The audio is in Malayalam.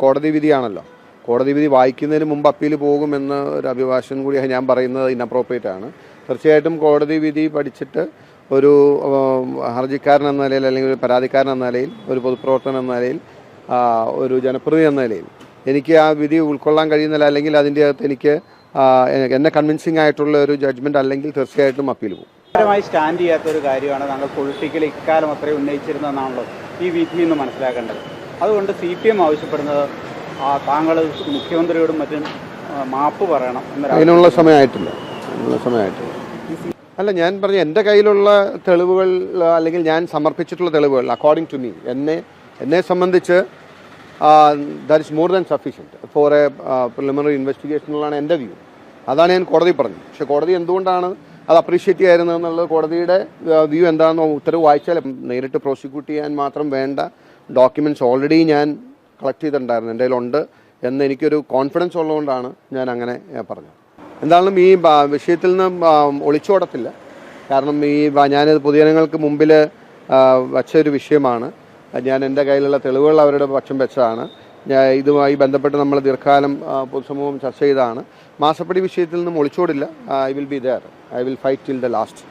കോടതി വിധിയാണല്ലോ. കോടതി വിധി വായിക്കുന്നതിന് മുമ്പ് അപ്പീൽ പോകുമെന്ന് ഒരു അഭിഭാഷകൻ കൂടി ഞാൻ പറയുന്നത് ഇൻഅപ്രോപ്രിയേറ്റ് ആണ്. തീർച്ചയായിട്ടും കോടതി വിധി പഠിച്ചിട്ട് ഒരു ഹർജിക്കാരൻ എന്ന നിലയിൽ, അല്ലെങ്കിൽ ഒരു പരാതിക്കാരൻ എന്ന നിലയിൽ, ഒരു പൊതുപ്രവർത്തകൻ എന്ന നിലയിൽ, ഒരു ജനപ്രതിനിധി എന്ന നിലയിൽ എനിക്ക് ആ വിധി ഉൾക്കൊള്ളാൻ കഴിയുന്നില്ല, അല്ലെങ്കിൽ അതിൻ്റെ അകത്ത് എനിക്ക് എന്നെ കൺവിൻസിംഗ് ആയിട്ടുള്ള ഒരു ജഡ്ജ്മെൻറ്റ് അല്ലെങ്കിൽ തീർച്ചയായിട്ടും അപ്പീൽ പോകും. സ്റ്റാൻഡ് ചെയ്യാത്ത ഒരു കാര്യമാണ് താങ്കൾ പൊളിറ്റിക്കലി ഇക്കാലം അത്രയും ഉന്നയിച്ചിരുന്നതെന്നാണല്ലോ ഈ വിധിയിൽ നിന്ന് മനസ്സിലാക്കേണ്ടത്. അതുകൊണ്ട് CPM ആവശ്യപ്പെടുന്നത് താങ്കൾ മുഖ്യമന്ത്രിയോടും മറ്റും മാപ്പ് പറയണം അതിനുള്ള സമയമായിട്ടില്ല. അല്ല, ഞാൻ പറഞ്ഞ എൻ്റെ കയ്യിലുള്ള തെളിവുകൾ, അല്ലെങ്കിൽ ഞാൻ സമർപ്പിച്ചിട്ടുള്ള തെളിവുകൾ അക്കോർഡിംഗ് ടു മീ, എന്നെ സംബന്ധിച്ച് that is more than sufficient four A preliminary investigation എന്നുള്ളതാണ് എൻ്റെ വ്യൂ. അതാണ് ഞാൻ കോടതി പറഞ്ഞത്. പക്ഷേ കോടതി എന്തുകൊണ്ടാണ് അത് അപ്രീഷിയേറ്റ് ചെയ്യായിരുന്നത് എന്നുള്ളത്, കോടതിയുടെ വ്യൂ എന്താണെന്നോ ഉത്തരവ് വായിച്ചാൽ നേരിട്ട് പ്രോസിക്യൂട്ട് ചെയ്യാൻ മാത്രം വേണ്ട ഡോക്യുമെൻറ്റ്സ് ഓൾറെഡി ഞാൻ കളക്ട് ചെയ്തിട്ടുണ്ടായിരുന്നു, എൻ്റെ കയ്യിലുണ്ട് എന്ന് എനിക്കൊരു കോൺഫിഡൻസ് ഉള്ളതുകൊണ്ടാണ് ഞാൻ അങ്ങനെ പറഞ്ഞത്. എന്തായാലും ഈ വിഷയത്തിൽ നിന്ന് ഒളിച്ചോടത്തില്ല. കാരണം ഞാനിത് പൊതുജനങ്ങൾക്ക് മുമ്പിൽ വച്ചൊരു വിഷയമാണ്. ഞാൻ എൻ്റെ കയ്യിലുള്ള തെളിവുകൾ അവരുടെ പക്ഷം വെച്ചതാണ്. ഇതുമായി ബന്ധപ്പെട്ട് നമ്മൾ ദീർഘകാലം പൊതുസമൂഹം ചർച്ച ചെയ്തതാണ്. മാസപ്പടി വിഷയത്തിൽ നിന്നും ഒളിച്ചോടില്ല. I will be there. I will fight till the last.